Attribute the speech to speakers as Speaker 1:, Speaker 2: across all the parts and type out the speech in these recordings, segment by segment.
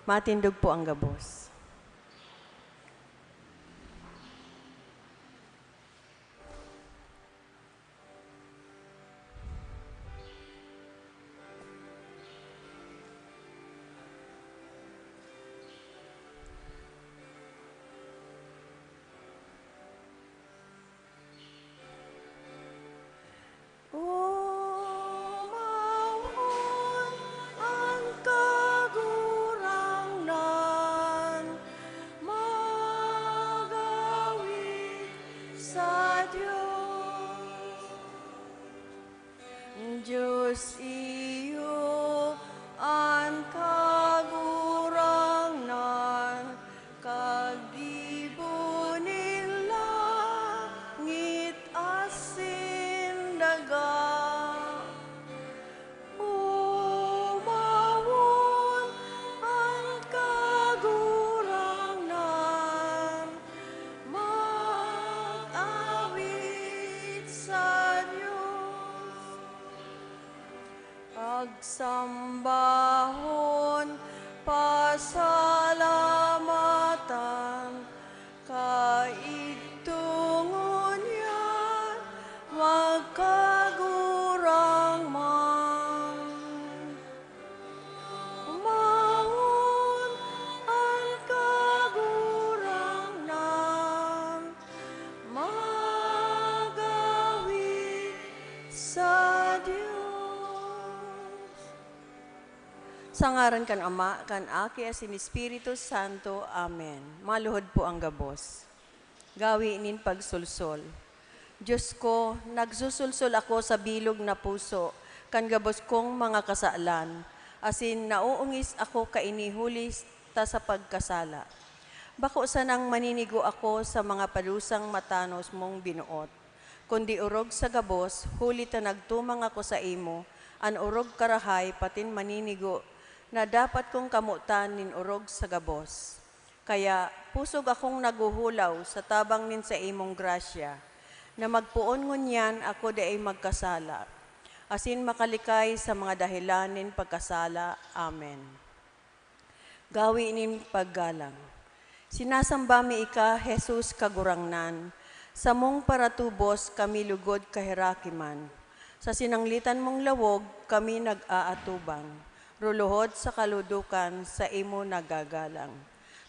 Speaker 1: Matindog po ang gabos.
Speaker 2: Diyos iyo ang kagurangnan, kagibo nila ngit asin daga. Umawon ang kagurangnan, mag-awit sa Diyos. Agsambahon, pasalamatan, kaigtungon yan, magkagurang man. Umawon ang kagurangnan, mag-awit sa Diyos.
Speaker 1: Sa ngaran kan Ama, kan Aki, asin Espiritu Santo. Amen. Maluhod po ang gabos. Gawi nin pagsulsol. Diyos ko, nagsusulsol ako sa bilog na puso, kan gabos kong mga kasaalan, asin nauungis ako kainihuli ta sa pagkasala. Bako sanang maninigo ako sa mga palusang matanos mong binuot. Kundi urog sa gabos, huli ta nagtumang ako sa imo, an urog karahay patin maninigo, na dapat kong kamutan nin urog sa gabos. Kaya pusog akong naguhulaw sa tabang nin sa imong grasya, na magpuon ngunyan ako ay magkasala. Asin makalikay sa mga dahilan nin pagkasala. Amen. Gawi nin paggalang. Sinasamba mi ika, Jesus kagurangnan, sa mong paratubos kami lugod kahirakiman. Sa sinanglitan mong lawog kami nag-aatubang. Ruluhod sa kaludukan sa imo nagagalang.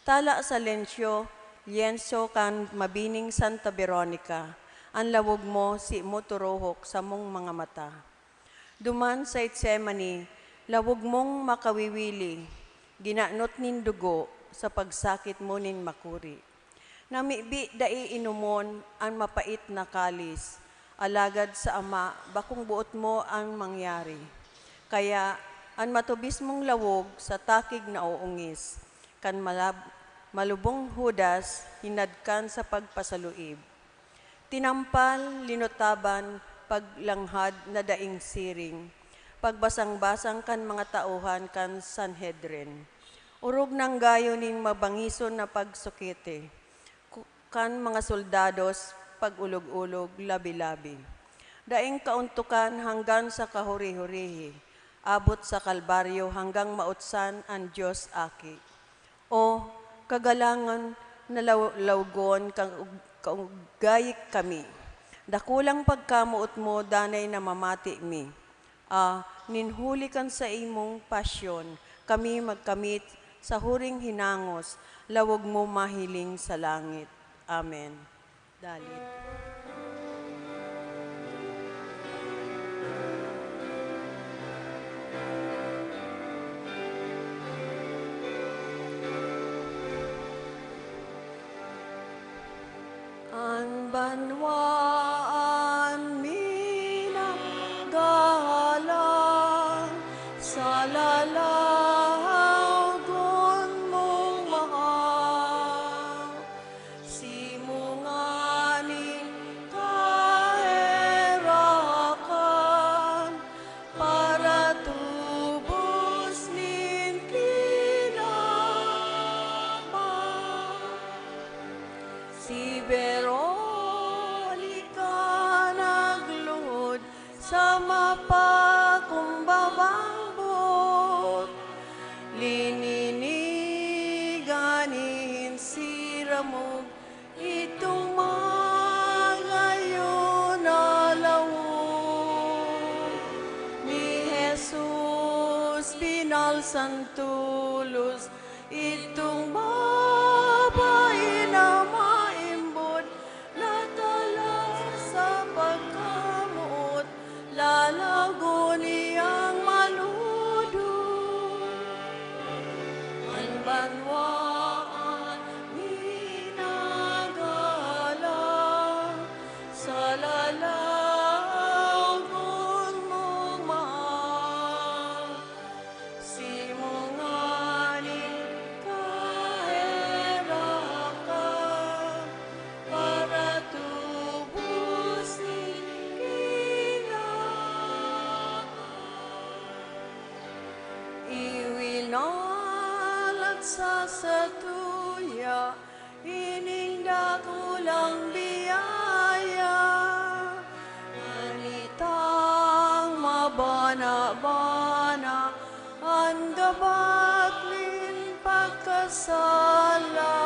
Speaker 1: Tala sa lienso kan mabining Santa Veronica, ang lawog mo si mo turuhok sa mong mga mata. Duman sa Itsemani, lawog mong makawiwili, ginanot nin dugo sa pagsakit mo nin makuri. Namibi dai inumon ang mapait na kalis, alagad sa Ama, bakong buot mo ang mangyari. Kaya, ang matubis mong lawog sa takig na uungis, kan malubong hudas, hinadkan sa pagpasaluib. Tinampal, linutaban, paglanghad na daing siring, pagbasang-basang kan mga tauhan kan Sanhedrin. Urog ng gayo ning mabangison na pagsukite, kan mga soldados, pag-ulog-ulog, labi-labi. Daing kauntukan hanggang sa kahuri-hurihi, abot sa kalbaryo hanggang mautsan ang Diyos aki. O kagalangan na lawgon kang gayik kami. Dakulang pagkamuot mo danay na mamati mi. Ninhuli kan sa imong pasyon, kami magkamit sa huring hinangos, lawog mo mahiling sa langit. Amen. Dalit. Ang banwaan minanggalang sa lalawgon mong mahal. Simunganing kahirakan para tubos nin kinapan. Si Veronica nagluhod sa mapakumbabang bot, linini binalsan tulos, itong babae na maimbot, natala sa pagkamuot, lalago niyang maludod. Ang banwaan minagalang sa lalagon mong mahal. Simunganin kaherakan para tubusin kinaan. Iwinalat sa satuya, ining dakulang biyaya. Anitang mabana-bana, ang gabatlin pagkasala.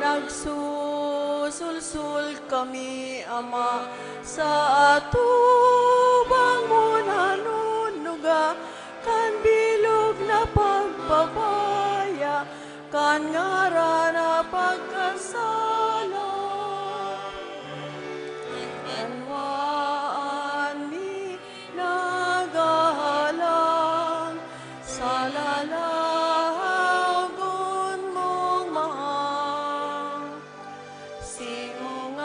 Speaker 1: Nagsusulsul kami, Ama, sa atubang mo nanunuga, kan bilog na pagpapaya, kan ngara na pagkasala. Anwaan mi nagahalang sa lalagon mong mahal. Simunganing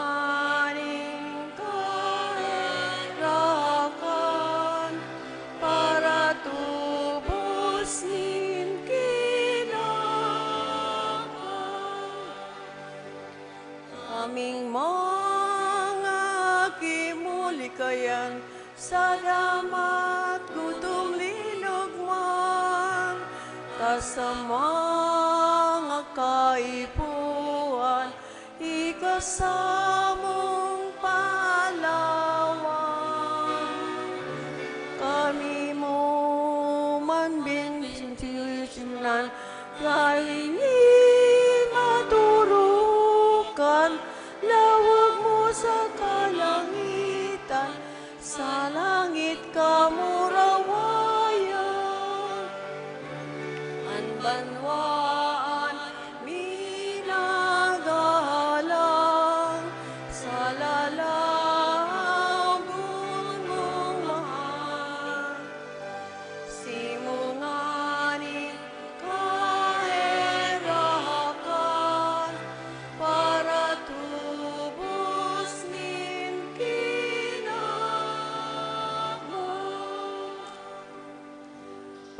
Speaker 1: kaherakan para tubos nin kinaan. Aming mga kimulikayan sa damat gutom linugman, sa mga kaipuan, ikasamong palawan. Kami mo man binsinsinan, kahingi maturukan, lawag mo sa kalangitan, sa langit ka murawayan. Ang banwaan minagalang sa lalagon mong mahal. Simunganin kaherakan para tubos nin kinaan.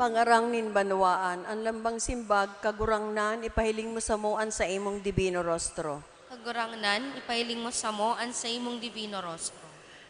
Speaker 1: Pangarang nin banwaan, ang lambang simbag, kagurangnan, ipahiling mo sa moan sa imong divino rostro.
Speaker 3: Kagurangnan, ipahiling mo sa mo an sa imong divino rostro.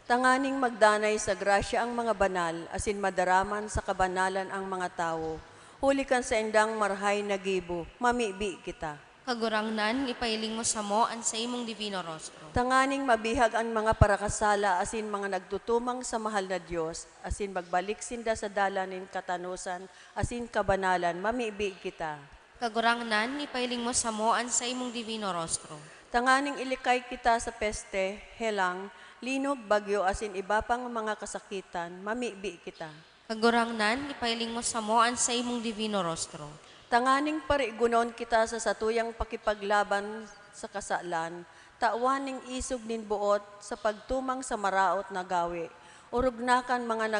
Speaker 1: Tanganing magdanay sa grasya ang mga banal, asin madaraman sa kabanalan ang mga tao. Huli kan sa endang marhay na gibo, mamibi kita.
Speaker 3: Kagurangnan, ipahiling mo sa mo an sa imong divino rostro.
Speaker 1: Tanganing mabihag ang mga parakasala, asin mga nagtutumang sa mahal na Diyos, asin magbalik sinda sa dalanin katanusan, asin kabanalan, mamibi kita.
Speaker 3: Kagurangnan, ipahiling mo sa mo an sa imong divino rostro.
Speaker 1: Tanganing ilikay kita sa peste, helang, linog, bagyo, asin iba pang mga kasakitan, mamibi kita.
Speaker 3: Kagurangnan, ipahiling mo sa mo an sa imong divino rostro.
Speaker 1: Tanganing parigunon kita sa satuyang pakipaglaban sa kasalan, tawaning isog nin buot sa pagtumang sa maraot na gawi. Urugnakan mga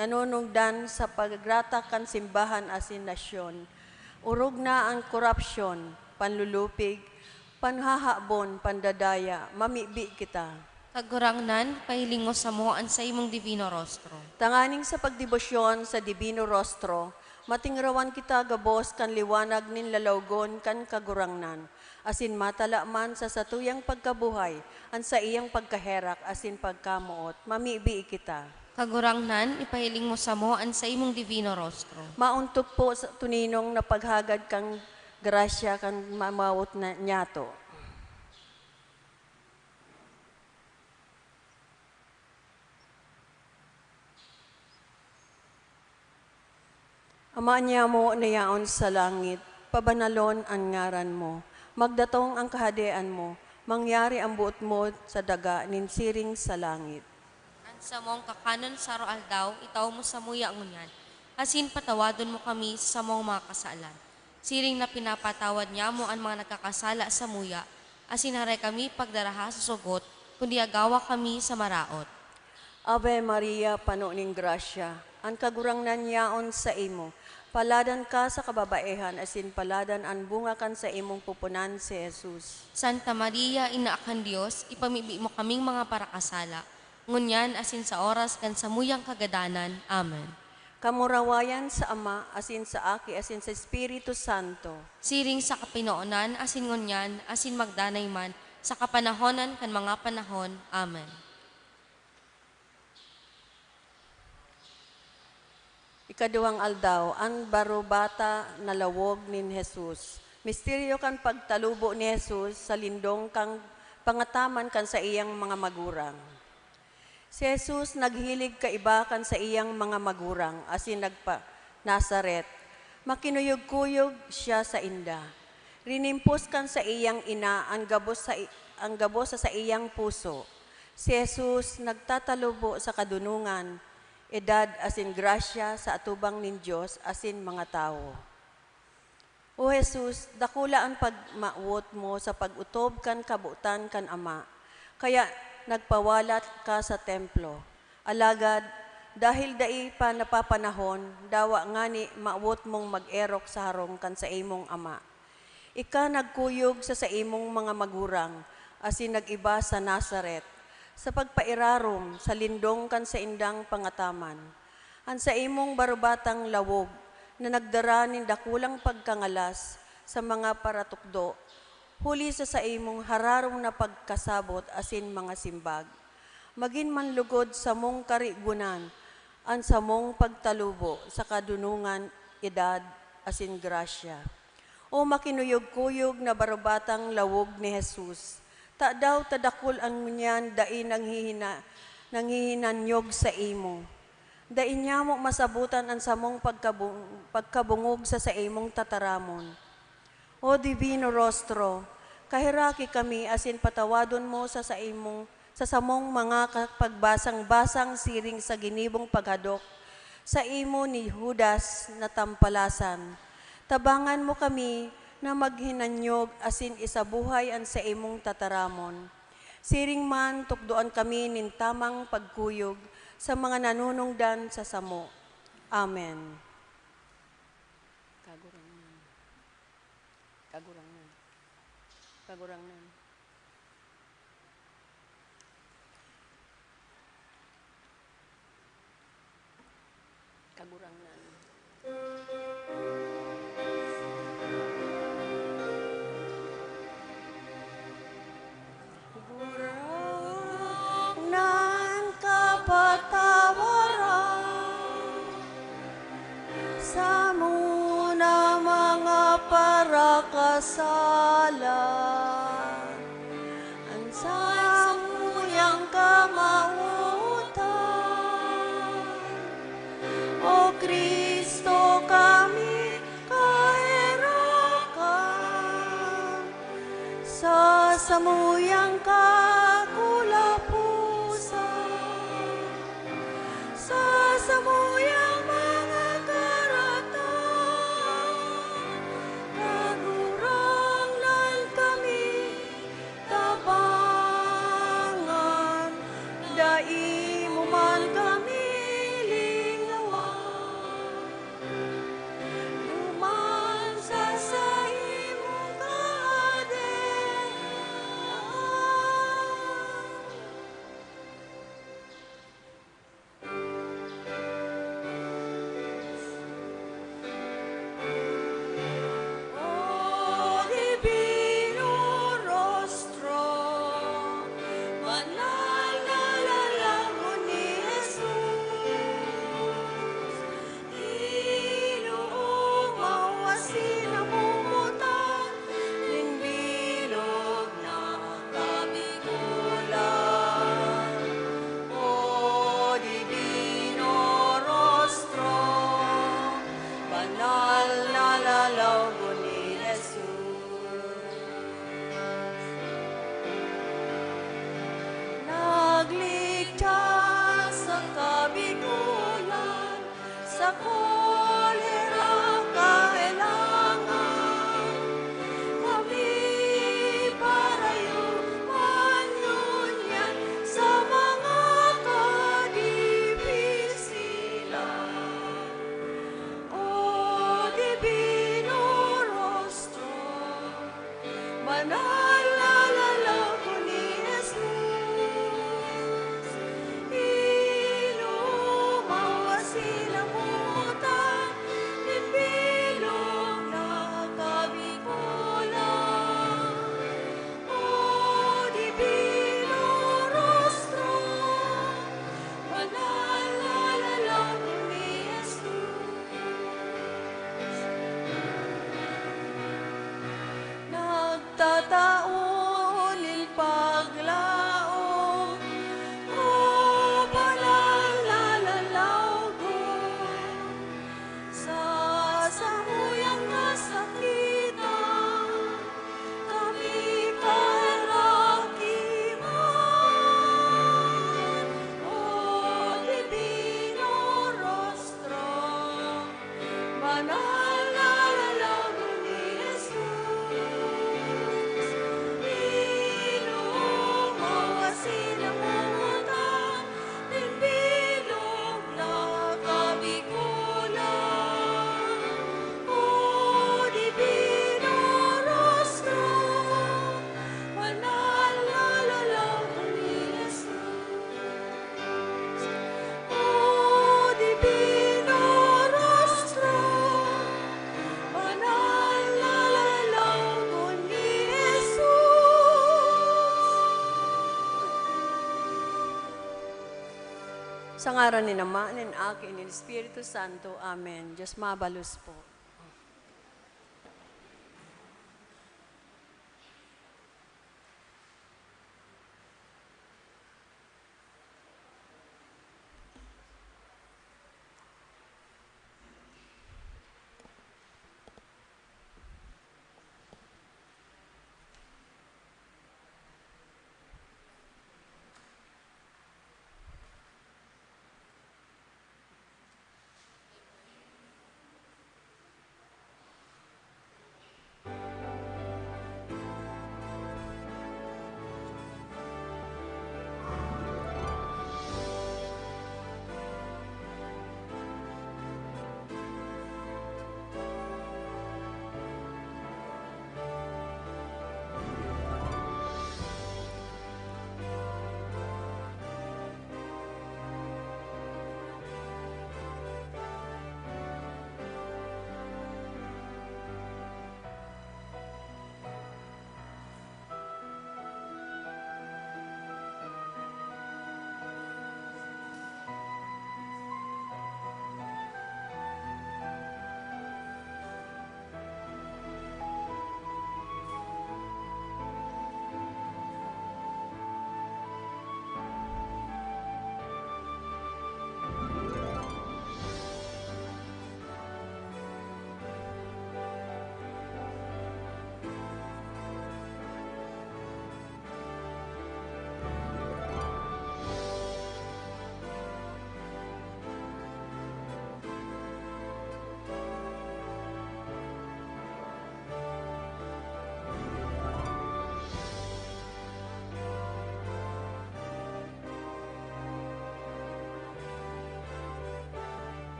Speaker 1: nanunungdan sa paggratakan simbahan asin nasyon. Urog na ang korupsyon, panlulupig, panhahabon, pandadaya, mamibi kita.
Speaker 3: Kagurangnan, ipahiling mo sa mo an sa imong divino rostro.
Speaker 1: Tanganing sa pagdebosyon sa divino rostro, matingrawan kita gabos kan liwanag nin lalawgon kan kagurangnan, asin matala man sa satuyang pagkabuhay, an sa iyang pagkaherak asin pagkamuot, mamibi kita.
Speaker 3: Kagurangnan, ipahiling mo sa mo an sa imong divino rostro.
Speaker 1: Mauntok po sa tuninong na paghagad kang grasya kan mamawot na nyato. Ama niya mo nayaon sa langit, pabanalon ang ngaran mo. Magdatong ang kahadean mo, mangyari ang buot mo sa daga, ninsiring sa langit.
Speaker 3: An sa mong kakanon sa roal daw, itaw mo sa muya ngunyan. asin patawadon mo kami sa samong mga kasalan. Siring na pinapatawad niya mo ang mga nagkakasala sa muya, asin haray kami pagdaraha sa sugot, kundi agawa kami sa maraot.
Speaker 1: Ave Maria, pano ning grasya, ang kagurangnan yaon sa imo. Paladan ka sa kababaehan, asin paladan ang bunga kan sa imong pupunan si Jesus.
Speaker 3: Santa Maria, ina akan Dios, ipamibi mo kaming mga parakasala. Ngunyan asin sa oras kan samuyang kagadanan. Amen.
Speaker 1: Kamurawayan sa Ama, asin sa Aki, asin sa Espiritu Santo.
Speaker 3: Siring sa kapinoonan, asin ngunyan, asin magdanay man, sa kapanahonan kan mga panahon. Amen.
Speaker 1: Ikaduhang aldaw, ang barubata na lawog nin Jesus. Misteryo kan pagtalubo ni Jesus sa lindong kang pangataman kan sa iyang mga magurang. Si Jesus naghilig kaiba kan sa iyang mga magurang, asin nagpa Nazaret. Makinuyog-kuyog siya sa inda. Rinimpos kan sa iyang ina ang gabos sa iyang puso. Si Jesus nagtatalubo sa kadunungan, edad asin grasya sa atubang nin Diyos asin mga tao. O Jesus, dakula ang pagmaawot mo sa pag-utob kan kabutan kan Ama. Kaya nagpawalat ka sa templo. Alagad, dahil dai pa napapanahon, dawa nga ni maawot mong mag-erok sa harong kan sa imong Ama. Ika nagkuyog sa imong mga magurang, asin nag-iba sa Nazaret, sa pagpairarom sa lindong kan sa indang pangataman. Ang sa imong barubatang lawog na nagdara nin dakulang pagkangalas sa mga paratukdo, huli sa imong hararong na pagkasabot asin mga simbag. Magin man lugod sa mong karigunan, ang sa mong pagtalubo sa kadunungan, edad asin grasya. O makinuyog-kuyog na barubatang lawog ni Jesus, ta daw tadakol ang munyan dai nanghihinanyog sa imo. Dai niya mo masabutan ang samong pagkabungog sa imong tataramon. O Divino Rostro, kahiraki kami asin patawadon mo sa samong mga pagbasang-basang siring sa ginibong paghadok sa imo ni Judas na tampalasan. Tabangan mo kami na maghinanyog asin isabuhay ang sa imong tataramon. Siring man tukdoan kami nin tamang pagkuyog sa mga nanunungdan sa samo. Amen. Kagurangnan. Kagurangnan. Kagurangnan. Kagurangnan.
Speaker 2: Nan kapatawaran sa muna mga parakasalan, ang samuyang kamautan. O Kristo, kami kahirakan sa samuyang kakulapusan, sa samuyang mga karatan, naguranglan kami tabangan, dai mo man kami lingawan, duman sa imong kaden,
Speaker 1: Sa ngaran ni Ama, nin Aki, nin Espiritu Santo. Amen. Diyos mabalos po.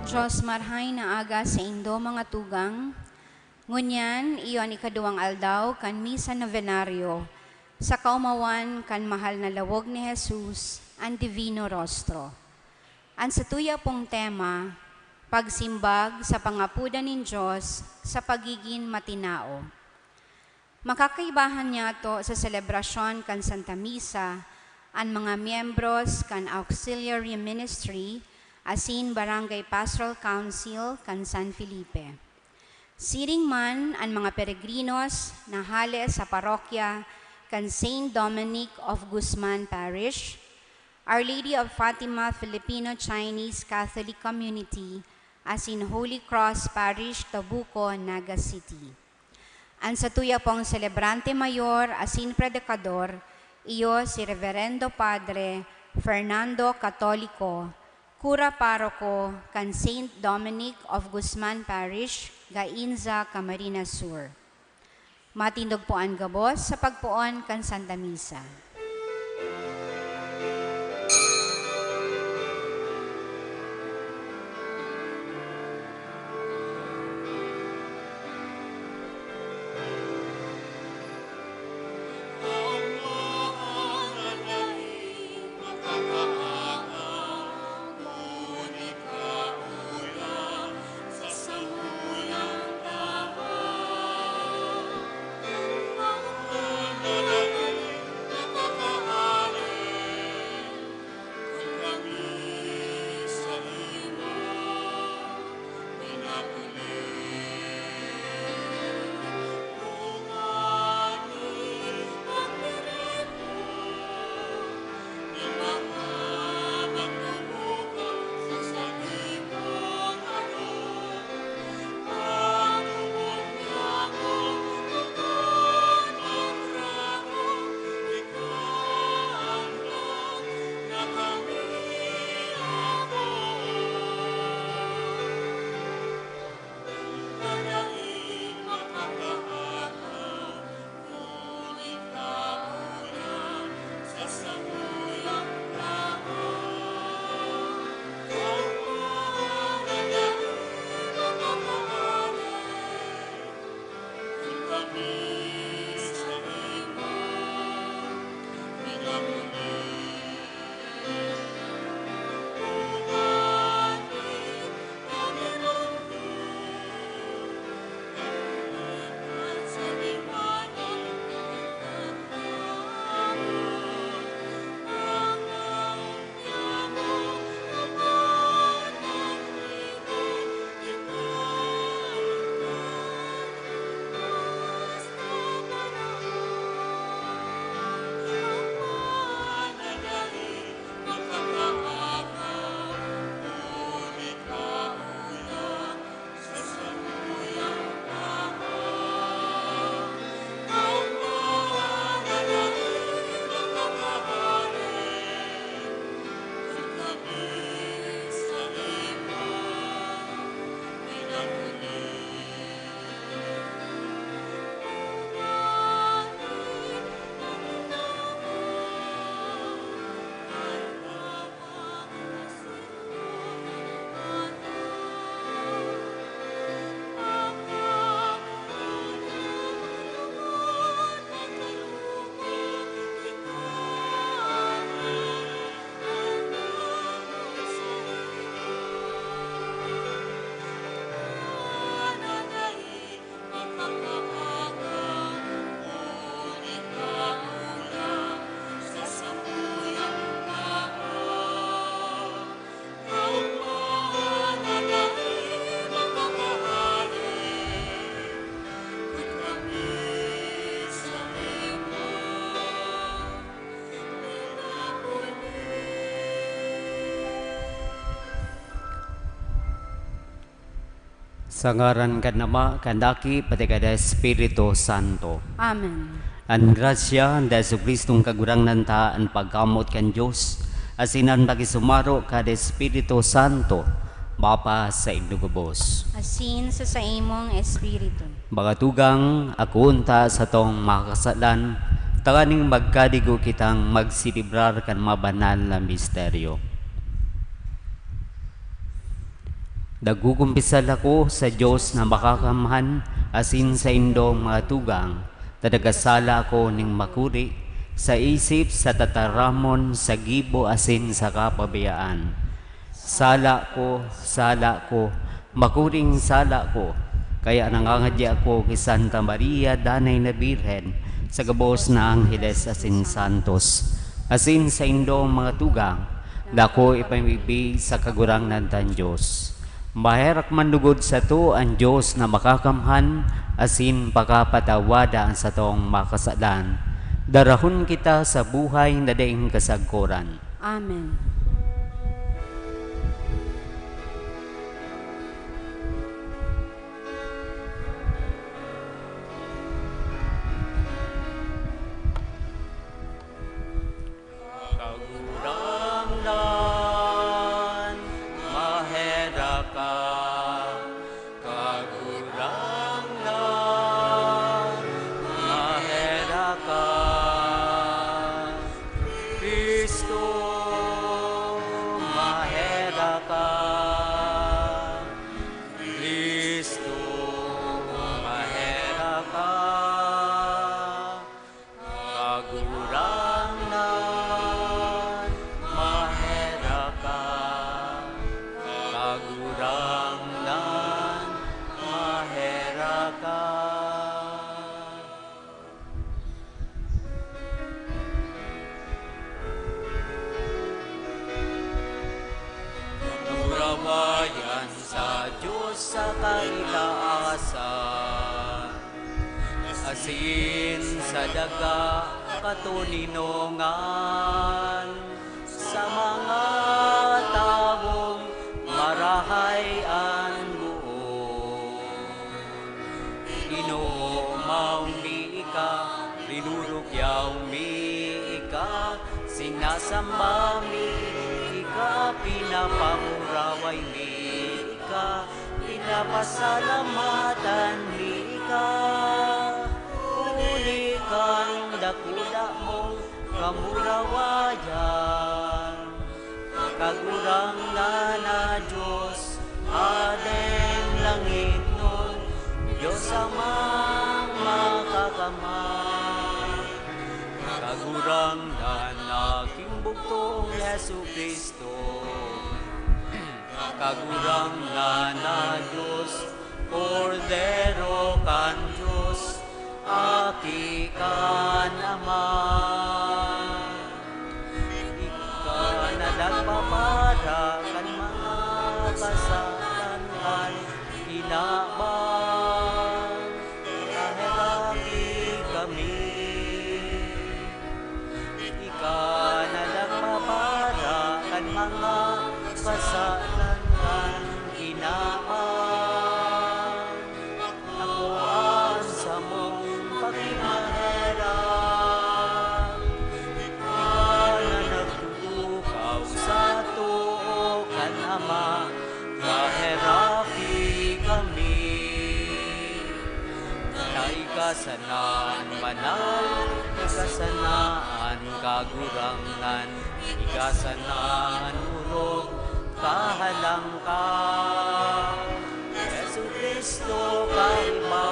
Speaker 4: Diyos marhay na aga sa indo mga tugang, ngunyan iyon ikaduwang aldaw kan misa novenaryo, sa kaumawan kan mahal na lawog ni Jesus, ang Divino Rostro. Ang satuya pong tema, pagsimbag sa pangapudan ng Diyos sa pagiging matinao. Makakaibahan niya to sa selebrasyon kan Santa Misa, ang mga miyembros kan Auxiliary Ministry, asin Barangay Pastoral Council kan San Felipe. Siring man ang mga peregrinos na hale sa parokya kan St. Dominic of Guzman Parish, Our Lady of Fatima Filipino-Chinese Catholic Community, asin Holy Cross Parish, Tabuco, Naga City. Ang satuya pong celebrante mayor asin predikador, iyo si Reverendo Padre Fernando Catolico, Cura Paroko kan St. Dominic of Guzman Parish, Gainza, Camarines Sur. Matindog po ang gabos sa pagpuon kan Santa Misa.
Speaker 5: Sa ngaran kan Ama, kandaki, pati kada Espiritu Santo.
Speaker 4: Amen.
Speaker 5: Ang grasya, ang Jesucristong kagurangnan ta, ang pagkamot kan Diyos, asinan pagisumaro kada Espiritu Santo, Bapa sa indugubos.
Speaker 4: Asin sa imong Espiritu.
Speaker 5: Bagatugang, akunta sa tong makasalan, takaning magkadigo kitang magsilibrar kan mabanal na misteryo. Nagugumpisal ako sa Dios na makakamhan asin sa indong mga tugang. Tadagasala ako ning makuri sa isip, sa tataramon, sa gibo asin sa kapabayaan. Sala ko, makuring sala ko. Kaya nangangadya ako kay Santa Maria, Danay na Birhen, sa gabos na Angeles asin Santos. Asin sa indong mga tugang, dako ipamibig sa kagurangnan tan Diyos. Maherak manlugod sa to ang Diyos na makakamhan, asin pakapatawada ang sa tong makasalan. Darahon kita sa buhay na daing kasagkuran.
Speaker 4: Amen.
Speaker 5: Kagurangnan, mahera ka. Kagurangnan, mahera ka. Kristo, mahera ka. Kristo, mahera ka. Kagurangnan, mahera ka. Kagurangnan, mahera ka. Murawayan sa Diyos sa kaitaasan, asin sa daga katuninongan, sa mga taong marahayan buo. Inumaw mi ika, rinurugyaw mi ika, sinasamba mi ika, pinapamuraway mi ika, pinapasalamatan mi ika. Uli kang dakula mong kamurawayan, kagurangnan na Diyos, adeng langit nun, Diyos amang makakamay. Kagurangnan aking bugtong Yesu Kristo, kagurangnan na Diyos, Kordero kan Diyos, aki kan Ama. Ika na nagpapara kan mga kasalanan, inaman, kaheraki kami. Ika na nagpapara kan mga kasalanan, inaman, nakuan sa mong pagkimaherap. Ika na nagtutukaw sa tuo kan Ama, kaheraki kami. Na ikasanan banal, ikasanaan kagurangnan, ikasanaan urog, kahalangkan. Yesu Kristo kaiba,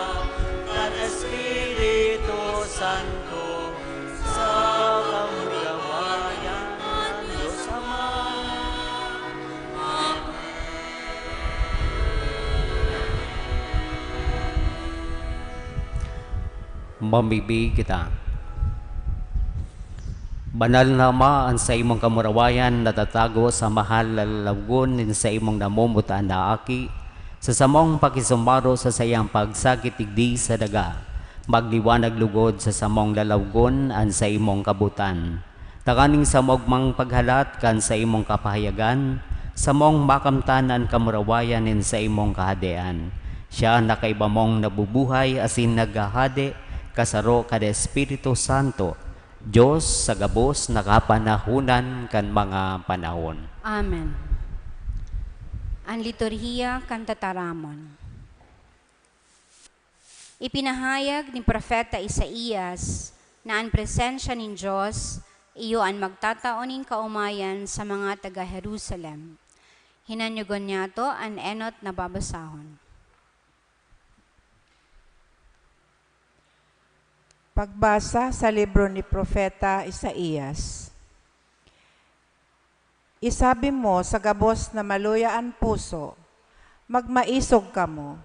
Speaker 5: at Espiritu Santo, sa kamurawayan ng Diyos Ama. Mamibig kita. Banal na Ama, ang sa imong kamurawayan natatago sa mahal na lalawgon din sa imong namumutaan na aki, sa samong pakisumaro sa sayang pagsakit igdi sa daga, magliwanag lugod sa samong lalawgon ang sa imong kabutan. Takaning samog mang paghalat kan sa imong kapahayagan, samong makamtanan kamurawayan din sa imong kahadean. Siya nakaiba mong nabubuhay asin naghahade, kasaro kada Espiritu Santo, Diyos sa gabos nakapanahunan kan mga panahon.
Speaker 4: Amen. Ang liturhiya kan tataramon. Ipinahayag ni Propeta Isaías na ang presensya ng Diyos iyo ang magtataoning kaumayan sa mga taga-Jerusalem. Hinanyugon niya to an enot na babasahon.
Speaker 2: Pagbasa sa libro ni Propeta Isaías. Isabi mo sa gabos na maluyaan puso, magmaisog kamo,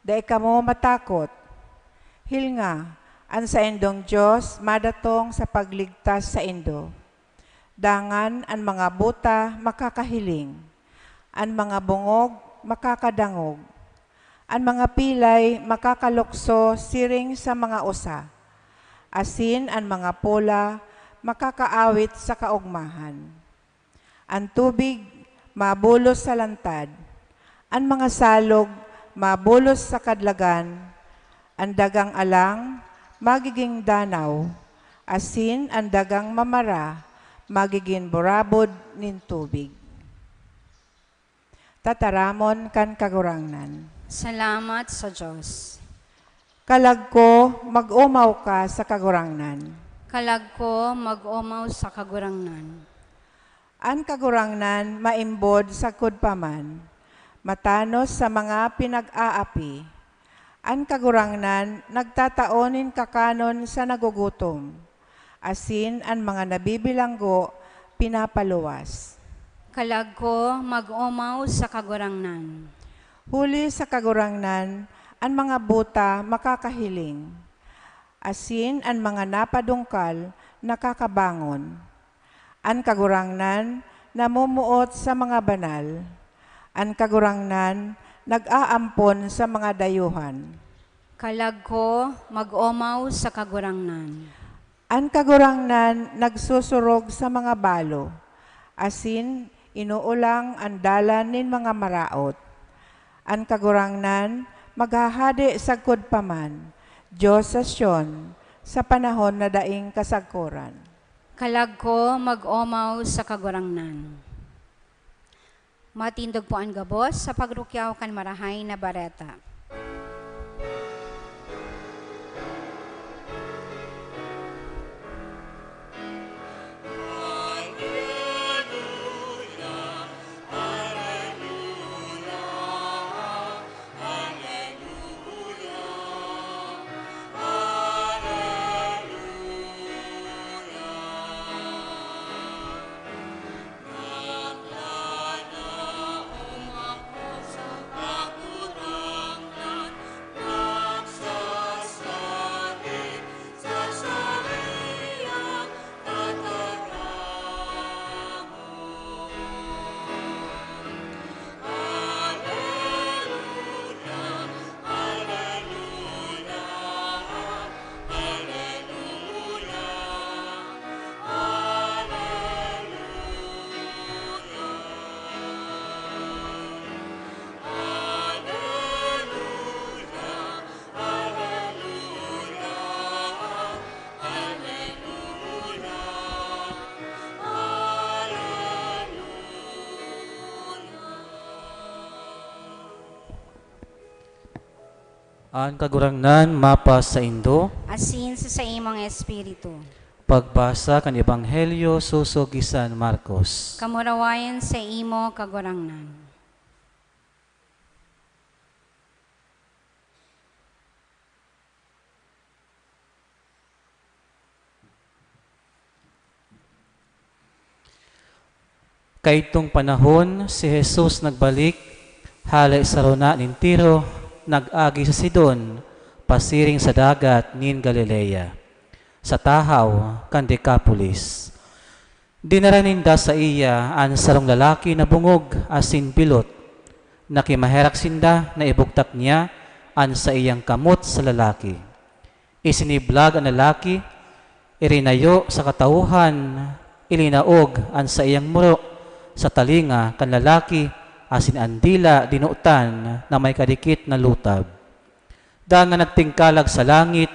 Speaker 2: dai kamo matakot. Hilnga, an sa indong Diyos, madatong sa pagligtas sa indo. Dangan ang mga buta makakahiling, ang mga bungog makakadangog, ang mga pilay makakalukso siring sa mga usa, asin ang mga pula makakaawit sa kaugmahan. Ang tubig mabulos sa lantad, ang mga salog mabulos sa kadlagan, ang dagang alang magiging danaw, asin ang dagang mamara magiging burabod nin tubig. Tataramon kan kagurangnan.
Speaker 4: Salamat sa Diyos.
Speaker 2: Kalag ko, mag-umaw ka sa kagurangnan.
Speaker 4: Kalag ko mag-umaw sa kagurangnan.
Speaker 2: An kagurangnan maimbod sa kudpaman, matanos sa mga pinag-aapi. An kagurangnan nagtataonin kakanon sa nagugutom, asin an mga nabibilanggo pinapaluwas.
Speaker 4: Kalag ko mag-umaw sa kagurangnan.
Speaker 2: Huli sa kagurangnan, ang mga buta makakahiling, asin ang mga napadungkal nakakabangon. Ang kagurangnan namumuot sa mga banal, ang kagurangnan nag-aampon sa mga dayuhan.
Speaker 4: Kalag ko mag-umaw sa kagurangnan.
Speaker 2: Ang kagurangnan nagsusurog sa mga balo, asin inuulang ang dalan nin mga maraot. Ang kagurangnan maghahadi sa kudpaman, Diyos sa Sion, sa panahon na daing kasagkuran.
Speaker 4: Kalag ko mag-umaw sa kagurangnan. Matindog po ang gabos sa pagrukyaw kan marahay na bareta.
Speaker 6: Ang kagurangnan mapas sa Indo,
Speaker 4: Asin sa imong espiritu.
Speaker 6: pagbasa kan Ebanghelyo susog San Marcos.
Speaker 4: Kamurawayan sa imo kagurangnan.
Speaker 6: Kaitong panahon, si Jesus nagbalik, halay sa runa nin Tiro, nag-agi sa Sidon, pasiring sa dagat nin Galilea, sa tahaw kan Decapolis. Dinaraninda sa iya ang sarong lalaki na bungog asin pilot, nakimaherak sinda na ibugtak niya an sa iyang kamot sa lalaki. Isiniblag ang lalaki, irinayo sa katauhan, ilinaog an sa iyang muro, sa talinga kan lalaki, asin andila dinuutan na may kadikit na lutab. Dangan nagtingkalag sa langit,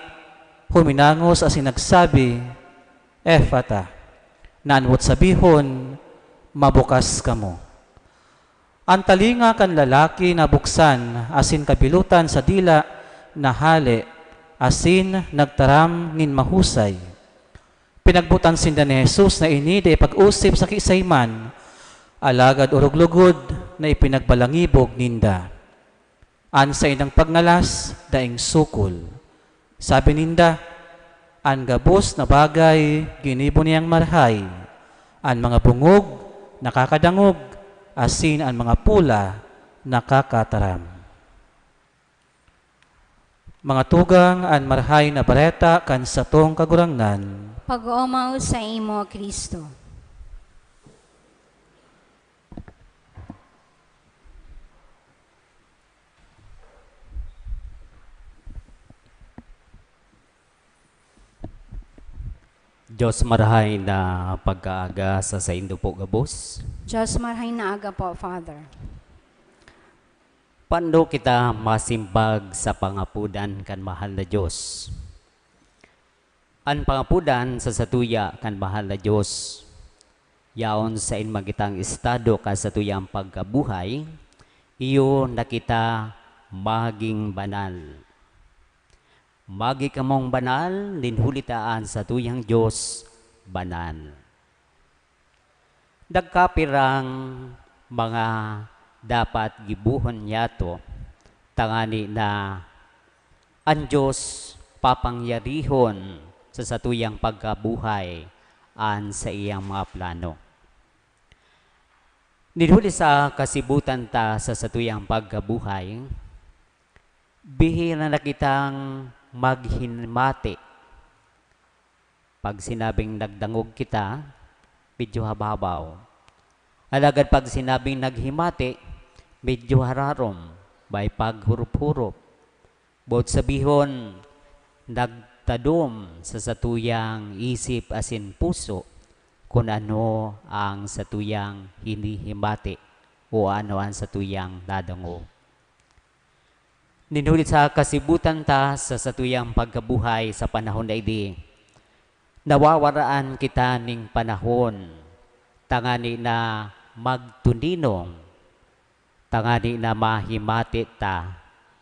Speaker 6: huminangos asin nagsabi, Ephata, naanwot sabihon, mabukas kamo. Ang talinga kan lalaki nabuksan, asin kabilutan sa dila na hali, asin nagtaram nin mahusay. Pinagbutan sinda ni Jesus na ini de pag-usip sa kisayman, alagad uruglugod, na ipinagbalangibog ninda. An sa inang pagngalas, daing sukol. Sabi ninda, an gabos na bagay, ginibo niyang marhay. An mga bungog, nakakadangog, asin an mga pula, nakakataram. Mga tugang, an marhay na bareta, kan satong kagurangnan.
Speaker 4: Pag-umaw sa imo, Kristo.
Speaker 5: Diyos marahay na pagkaaga sa indo po gabos.
Speaker 4: Diyos marhay na aga po, Father.
Speaker 5: Paano kita masimbag sa pangapudan kan mahal na Diyos? Ang pangapudan sa satuya kan mahal na Diyos, yaon sa magitang estado ka satuyang pagkabuhay, iyo nakita maging banal. Magi kamong banal, linhulitaan sa tuyang Diyos, banal. Nagkapirang mga dapat gibuhon yato, tangani na ang Diyos papangyarihon sa satuyang pagkabuhay an sa iyang mga plano. Nilhuli sa kasibutan ta sa satuyang pagkabuhay, bihira na kitang maghinmati. Pag sinabing nagdangog kita, medyo hababaw. Alagad pag sinabing naghimati, medyo hararom, by paghurup-hurup. Bot sabihon, nagtadom sa satuyang isip asin puso, kung ano ang satuyang hinihimati o ano ang satuyang nadango. Ninulit sa kasibutan ta sa satuyang pagkabuhay sa panahon na idi. Nawawaraan kita ning panahon, tangani na magtuninong, tangani na mahimati ta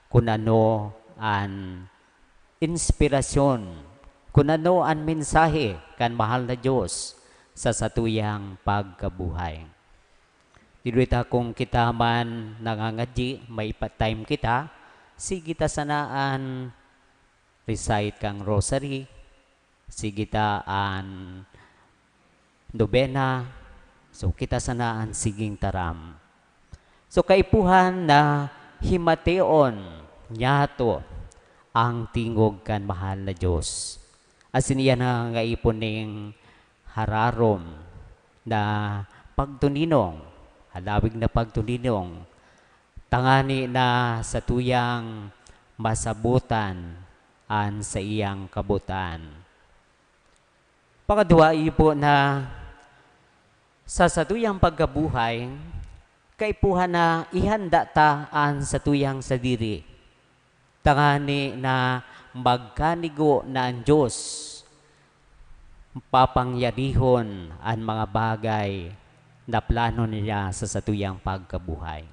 Speaker 5: kung ano ang inspirasyon, kung ano ang mensahe kan mahal na Diyos sa satuyang pagkabuhay. Ninulit kung kita man nangangadyi, may time kita, sige ta sanaan recite kang rosary, sige ta an nobena, so kita sanaan siging taram. So kaipuhan na himateon nyato ang tingog kan mahal na Diyos. Asin iyan ang ngaipon ning hararom na pagtuninong, halawig na pagtuninong, tangani na sa tuyang masabutan an sa iyang kabutan. Pakadua po na sa satuyang pagkabuhay, kaipuhan na ihanda ta an sa tuyang sadiri. Tangani na magkanigo na ang Diyos, papangyarihon ang mga bagay na plano niya sa satuyang pagkabuhay.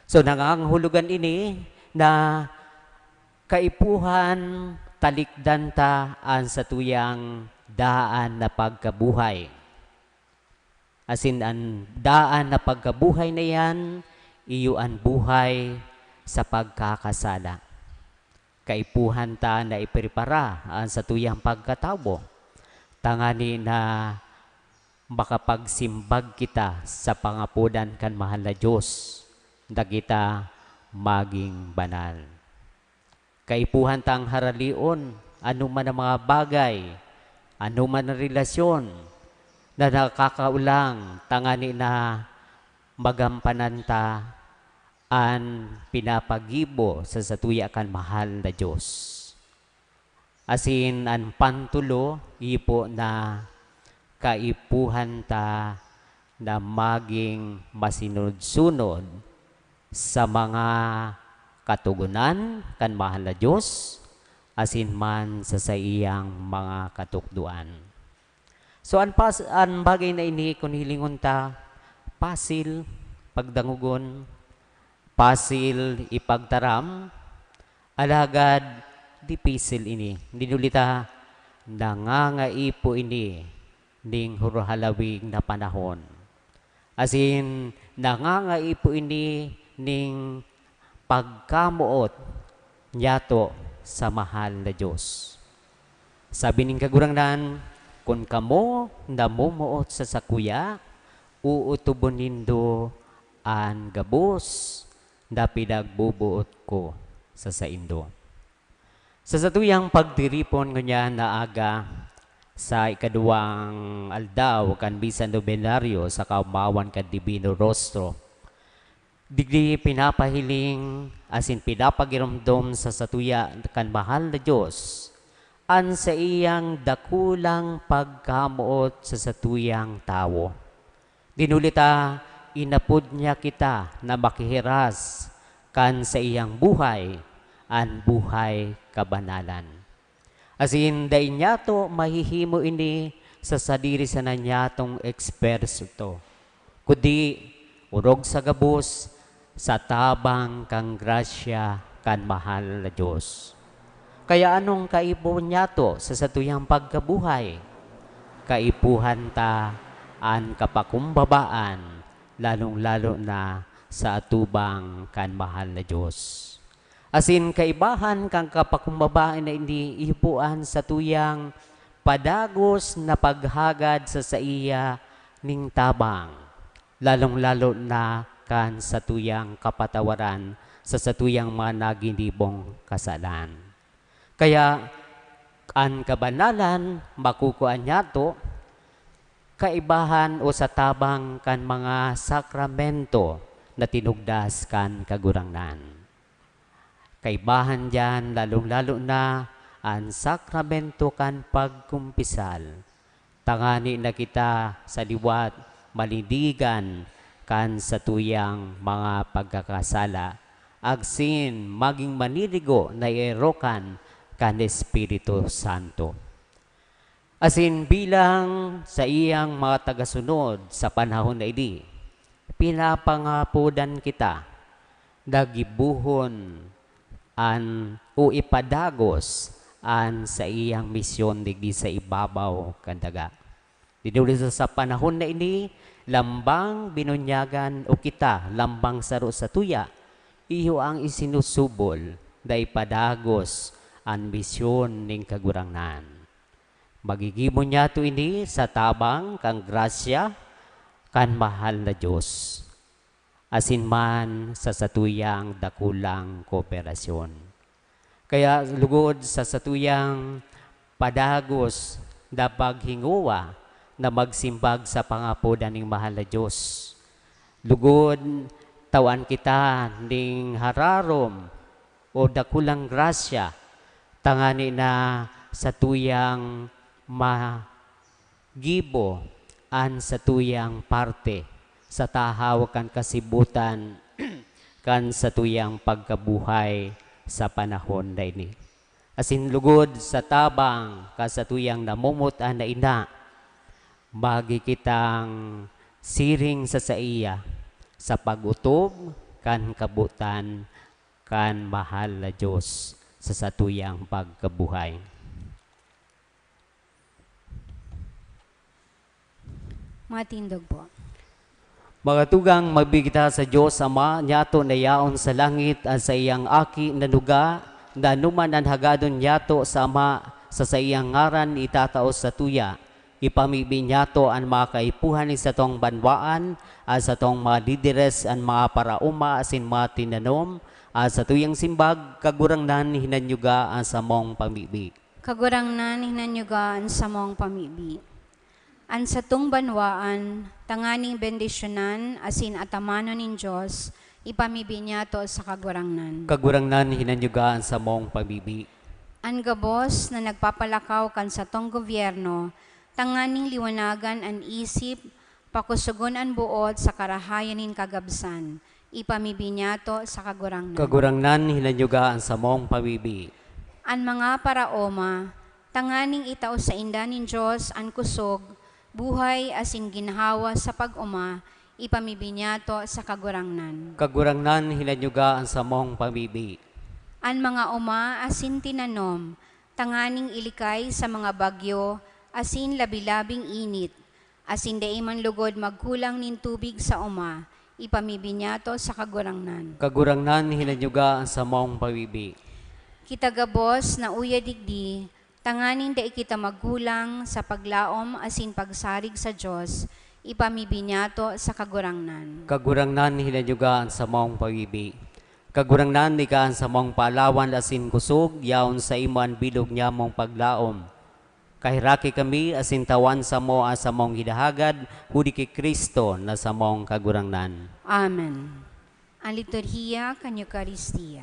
Speaker 5: So nangangahulugan ini na kaipuhan talikdan ta an sa tuyang daan na pagkabuhay. Asin ang daan na pagkabuhay na yan, iyo ang buhay sa pagkakasala. Kaipuhan ta na iprepara an sa tuyang pagkatao. Tangani na makapagsimbag kita sa pangapudan kan mahal na Diyos, na kita maging banal. Kaipuhan tang haralion, ano man ang mga bagay, ano man ang relasyon na nakakaulang, tangani na magampanan ta an pinapagibo sa satuya kan mahal na Diyos. Asin an pantulo, ipo na kaipuhan ta na maging masinunod-sunod sa mga katugunan kan mahal na Diyos, asin man sa iyang mga katukduan. So ang bagay na ini kung hilingon ta, pasil pagdangugon, pasil ipagtaram, alagad di pisil ini. Dinulita nangangaipo ini ning hurhalawig na panahon. Asin nangangaipo ini ning pagkamuot nyato sa mahal na Diyos. Sabi ning kagurangnan, kung kamo namumuot sa sakuya, uutubon nindo an gabos na pinagbubuot ko sa saindo. Sa satuyang pagtiripon nga na aga sa ikaduwang aldaw kan bisan nobenaryo sa kaumawan kan Divino Rostro, digdi pinapahiling asin pinapagiramdom sa satuya kan mahal na Diyos an sa iyang dakulang pagkamuot sa satuyang tao. Dinulita, inapod niya kita na makihiras kan sa iyang buhay, an buhay kabanalan. Asin dahil niya to mahihimo ini sa sadiri sa nanyatong eksperso to. Kundi urog sa gabos sa tabang kang grasya kan mahal na Diyos. Kaya anong kaipo niya to sa satuyang pagkabuhay? Kaipuhan ta an kapakumbabaan, lalong-lalo na sa atubang kan mahal na Diyos. Asin kaibahan kang kapakumbabaan na hindi ipuan sa tuyang padagos na paghagad sa saiya ning tabang, lalong-lalo na kan sa tuyang kapatawaran sa satuyang mga naginibong kasalan. Kaya an kabanalan makukuan niya to kaibahan o sa tabang kan mga sakramento na tinugdas kan kagurangnan. Kaibahan diyan lalong-lalo na ang sakramento kan pagkumpisal. Tangani na kita sa liwat malindigan kan sa tuyang mga pagkakasala. Agsin maging manirigo na erokan kan Espiritu Santo. Asin bilang sa iyang mga tagasunod sa panahon na ini, pinapangapudan kita, nagibuhon an o ipadagos an sa iyang misyon digdi sa ibabaw kandaga. Dinulis sa panahon na ini, lambang binunyagan o kita, lambang saro sa tuya, iyo ang isinusubol da ipadagos an misyon ning kagurangnan. Magigimo niya to ini sa tabang kang grasya kan mahal na Diyos. Asin man sa satuyang dakulang kooperasyon. Kaya lugod sa satuyang padagos na paghinguwa na magsimbag sa pangapodan ning mahal na Diyos. Lugod tawan kita ning hararom o dakulang grasya tangani na sa tuyang magibo an sa tuyang parte sa tahaw kan kasibutan kan sa tuyang pagkabuhay sa panahon na ini. Asin lugod sa tabang sa tuyang namumutan na ina, magi kitang siring sa saiya sa pagutob kan kabutan kan mahal na Diyos sa satuyang pagkabuhay.
Speaker 4: Matindog po.
Speaker 5: Mga tugang magbigita sa Diyos Ama, nyato na yaon sa langit at sa iyang aki na nuga, na numan ang hagadon nyato sa Ama, sa iyang ngaran itataos sa tuya. Ipamibi nyato ang mga kaipuhan sa tong banwaan, at sa tong mga didires ang mga parauma asin mga tinanom, at sa tuyang simbag, kagurangnan hinanyuga ang sa mong pamibi.
Speaker 4: Kagurangnan hinanyugaan sa mong pamibi. An sa tung banwaan, tanganing bendisyonan, asin atamano nin Diyos, ipamibi niya to sa kagurangnan.
Speaker 5: Kagurangnan hinanyuga ang sa mong pamibi.
Speaker 4: An gabos na nagpapalakaw kan sa tong gobyerno, tanganing liwanagan an isip, pakusugon an buot sa karahayanin kagabsan, ipamibi niya to sa kagurangnan.
Speaker 5: Kagurangnan hinanyuga ang sa mong pamibi.
Speaker 4: An mga paraoma, tanganing itao sa indanin Diyos an kusog, buhay asin ginhawa sa pag-uma, ipamibi niya to sa kagurangnan.
Speaker 5: Kagurangnan hinanyuga ang sa mong pamibi.
Speaker 4: An mga uma asin tinanom, tanganing ilikay sa mga bagyo, asin labilabing init, asin dai man lugod magkulang nin tubig sa uma, ipamibinyato sa kagurangnan.
Speaker 5: Kagurangnan hinanyuga sa maong pawibi.
Speaker 4: Kita gabos na uya digdi, tanganin dai kita magkulang sa paglaom asin pagsarig sa Dios, ipamibinyato sa kagurangnan.
Speaker 5: Kagurangnan hinanyuga sa maong pawibi. Kagurangnan ni kaan sa maong paalawan asin kusog, yaon sa iman bilog niya mong paglaom. Kahiraki kami asin tawan sa mo sa mong hidahagad, hudi kay Kristo na sa mong kagurangnan.
Speaker 4: Amen. Ang liturhiya kan Eucharistia.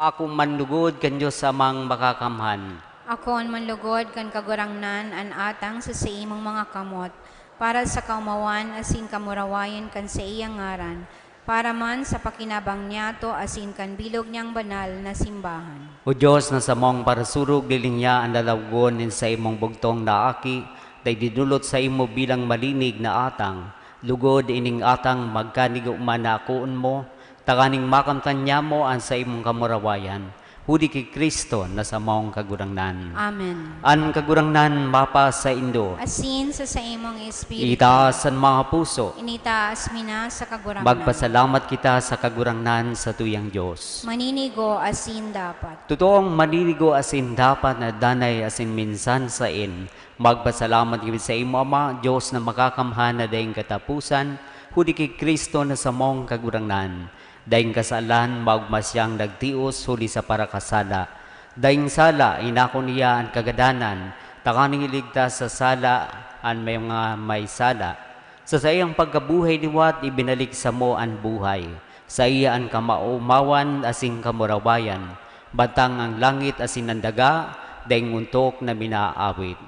Speaker 5: Ako manlugod kanyo sa mang makakamhan.
Speaker 4: Ako ang manlugod kan kagurangnan an atang sa imong mga kamot, para sa kaumawan asin kamurawayan kan sa iyang ngaran, para man sa pakinabang niyato asin kan bilog niyang banal na simbahan.
Speaker 5: O Diyos na sa mong parasurog dilinya ang lalawgon sa imong bugtong na aki, day didulot sa imo bilang malinig na atang, lugod ining atang magkanigo man na akuon mo, taganing makamtan niya mo ang sa imong kamurawayan, hudi kay Kristo na sa maong kagurangnan.
Speaker 4: Amen.
Speaker 5: An kagurangnan mapa sa Indo,
Speaker 4: Asin sa imong espiritu,
Speaker 5: itaas ang mga puso,
Speaker 4: initaas mina sa kagurangnan.
Speaker 5: magpasalamat kita sa kagurangnan sa tuyang Diyos.
Speaker 4: Maninigo asin dapat.
Speaker 5: Totoong maniligo asin dapat na danay asin minsan sa in. Magpasalamat kami sa imo Ama, Diyos na makakamhan na dayong katapusan, hudi kay Kristo na sa maong kagurangnan. Dayong kasalan, magmasyang nagtios, huli sa parakasala. Dayong sala, inako niya ang kagadanan, takaning iligtas sa sala, ang may mga may sala. Sa sayang pagkabuhay niwat, ibinalik sa mo ang buhay. Sa iya ang kamaumawan, asing kamurawayan. Batang ang langit, asin ang daga, dayong untok na minaawit.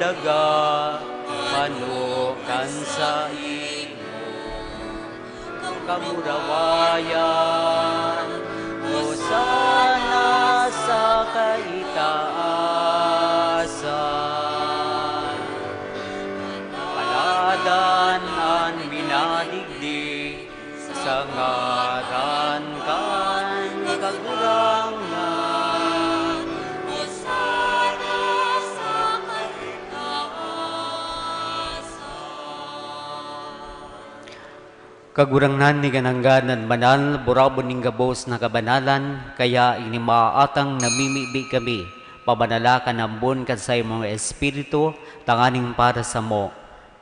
Speaker 5: Daga panukan sa imo kamurawayan o sana sa kaitaasan paladan ang ngaran kan kagurangan. Kagurangan ni ganangganan manal, burabon ning gabos na kabanalan, kaya inimaatang namimibi kami, pabanala ka nambon ka sa imong espiritu, tanganing para sa mo,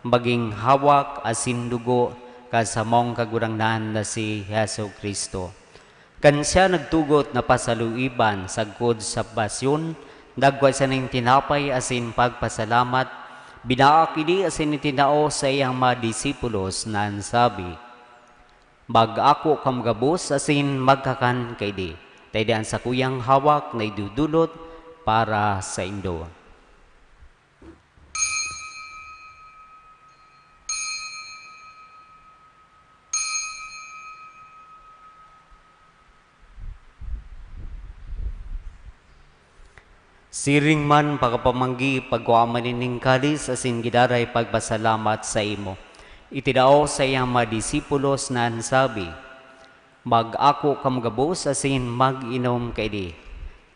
Speaker 5: maging hawak asin dugo ka sa mong kagurangan na si Hesu Kristo. Kan siya nagtugot na pasaluiban sagkod sa pasyon, dagway sa ning tinapay asin pagpasalamat, binaakili asin itinao sa iyang mga disipulos na sabi, mag-ako kam gabos asin magkakan kay di. Taydian sa kuyang hawak na idudulot para sa indo. Siring man pagkapamanggi pagkuaman ning kalis asin gidaray pagpasalamat sa imo. Itidao sa iyang mga disipulos na sabi, mag-ako kam gabos asin mag-inom kay di.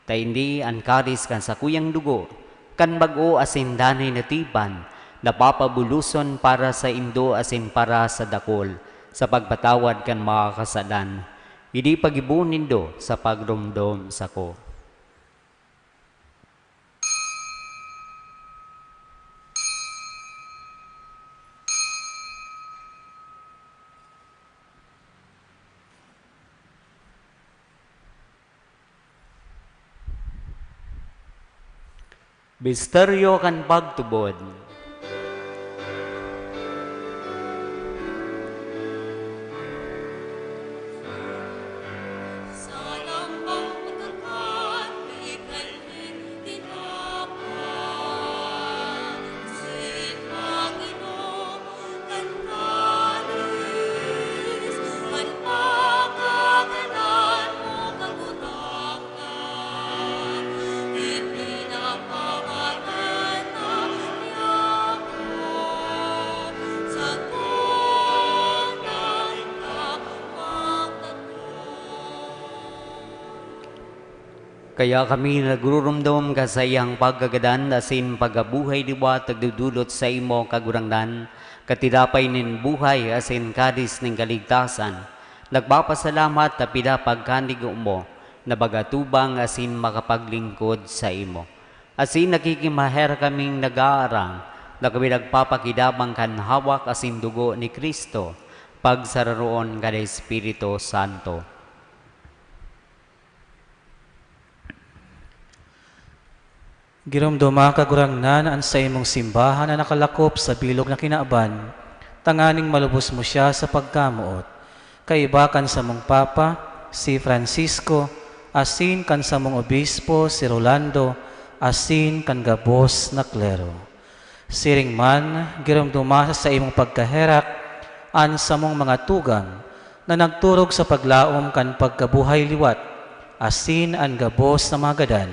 Speaker 5: Tayndi ang kalis kan sa kuyang dugo, kan bag-o asin danay natiban, napapabuluson para sa indo asin para sa dakol, sa pagpatawad kan mga kasalan. Hindi pagibunin do sa pagdumdum sa ko. Misteryo kan pagtubod. Kaya kami nagrurumdum ka sa iyang pagkagadan asin pagabuhay diwa tagdudulot sa imo kagurangnan, katilapay nin buhay asin kadis ning kaligtasan. Nagpapasalamat na pinapagkanig mo na bagatubang asin makapaglingkod sa imo. Asin nakikimaher kaming nag-aarang na kami nagpapakidabang kan hawak asin dugo ni Kristo pagsararoon kada Espiritu Santo.
Speaker 6: Girumduma kagurangnan an sa imong simbahan na nakalakop sa bilog na kinaaban, tanganing malubos mo siya sa pagkamuot. Kaibakan sa mong Papa, si Francisco, asin kan sa mong Obispo, si Rolando, asin kan gabos na klero. Siring man, girumduma sa imong pagkaherak, an sa mong mga tugang, na nagturog sa paglaom kan pagkabuhay liwat, asin an gabos na magadan.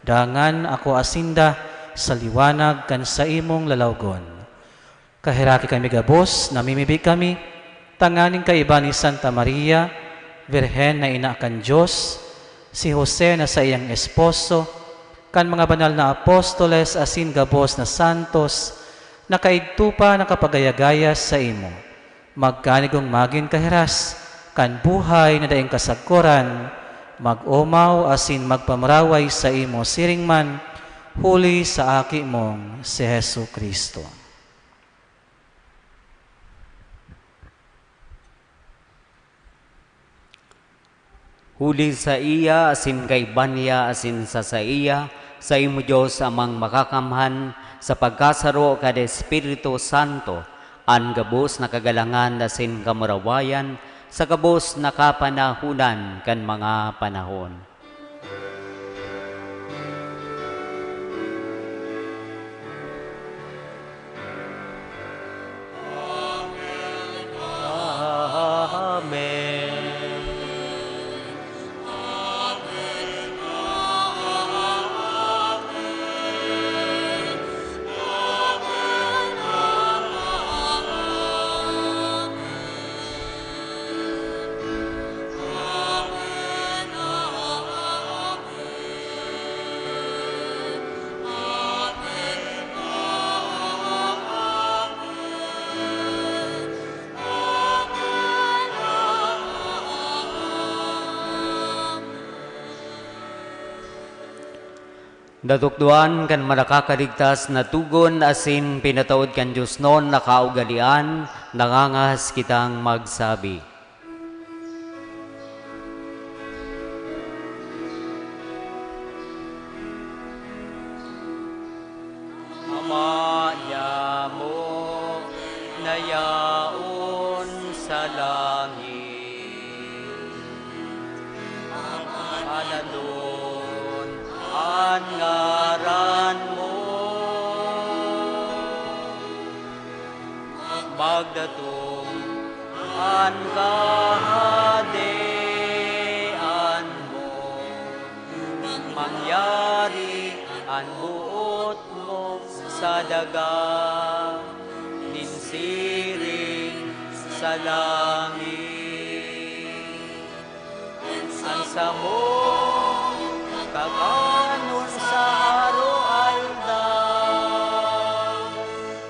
Speaker 6: Dangan ako asinda sa liwanag kan sa imong lalawgon. Kahiraki kami gabos, namimibi kami, tanganing kaiba ni Santa Maria, Virhen na ina kan Diyos, si Jose na sa iyang esposo, kan mga banal na apostoles asin gabos na santos, na kaigtupa na kapagayagayas sa imo. Magkanigong magin kahiras, kan buhay na daing kasagkoran, mag-umaw asin magpamraway sa imo siring man, huli sa aki mong si Hesu Kristo.
Speaker 5: Huli sa iya asin kay banya asin sa iya, sa imo Diyos amang makakamhan sa pagkasaro kada Espiritu Santo, an gabos na kagalangan asin kamurawayan, sa kabos na kapanahunan kan mga panahon. Amen. Datukduan kan manakakaligtas na tugon asin pinataod kan Diyos noon nakaugalian, nangangahas kitang magsabi. Ama niya mo, nayaon sa langit, panalon ang ngaran mo, magdatong ang kahadian mo, mangyari ang buot mo sa daga, ninsiring sa langit. Ang samo, kakanon sa araw-aldaw,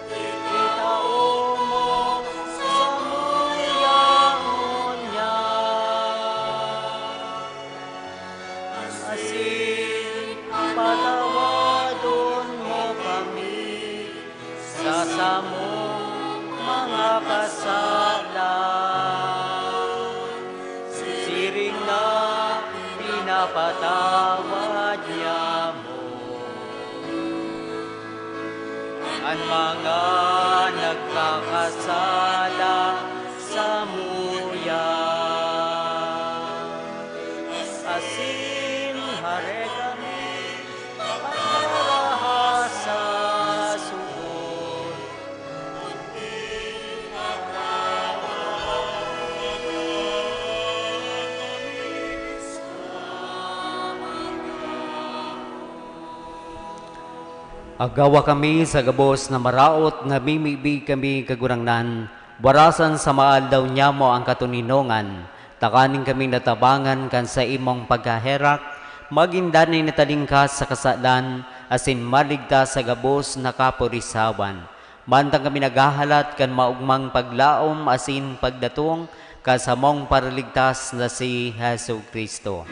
Speaker 5: itao mo sa muyaon niya. Asin patawadon mo kami sa samong mga kasalanan. Siring na pinapatawad niya mo ang mga nagkakasala sa muya. Asin hare kami at narahas sa sugod. Agawa kami sa gabos na maraot nga mimibig kami kagurangnan, warasan sa maaldaw niya mo ang katuninongan, takaning kami natabangan kan sa imong pagkaherak, magindanay natalingkas sa kasalan, asin maligtas sa gabos na kapurisawan. Mantang kami naghahalat kan maugmang paglaom asin pagdatong kasamong paraligtas na si Hesu Kristo.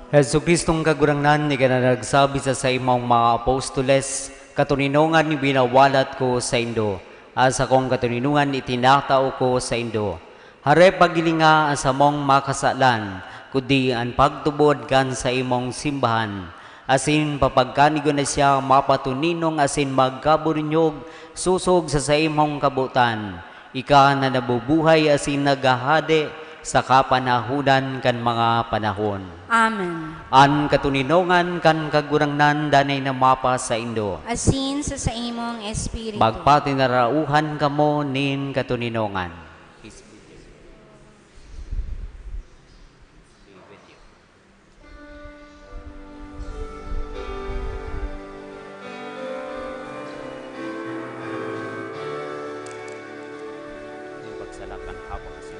Speaker 5: Hesu Kristong kagurangnan, ni ka na nagsabi sa imong mga apostoles, katuninungan ni binawalat ko sa Indo, asa kong katuninungan itinatao ko sa Indo. Hare pagilinga sa mong makasalan, kundi ang pagtubod kan sa imong simbahan. Asin papagkanigo na siya mapatuninong asin magkaburinyog, susog sa imong kabutan. Ika na nabubuhay asin nagahade, sa kapanahunan kan mga panahon.
Speaker 4: Amen.
Speaker 5: An katuninongan kan kagurangnan danay na mapa sa Indo.
Speaker 4: Asin sa imong espiritu.
Speaker 5: Magpatinarauhan kamo nin katuninongan. Pagsalakan hapon sa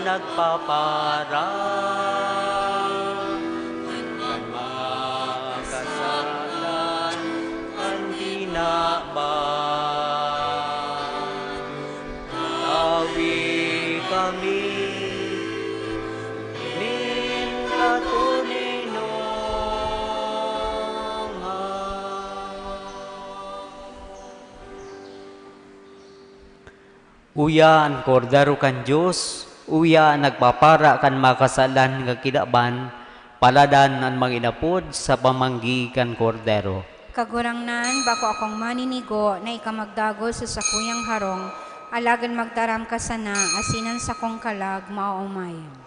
Speaker 5: nagpaparang kan mga kasalan ang ginabang. Tawi kami Uya ang kordero kan Diyos, uya nagpapara kan makasalan nga kidaban, paladan ang manginapod sa pamanggi kan kordero.
Speaker 4: Kagurangnan, bako akong maninigo na ikamagdago sa sakuyang harong, alagan magdaram ka sana, asinan sa kong kalag, maumayan.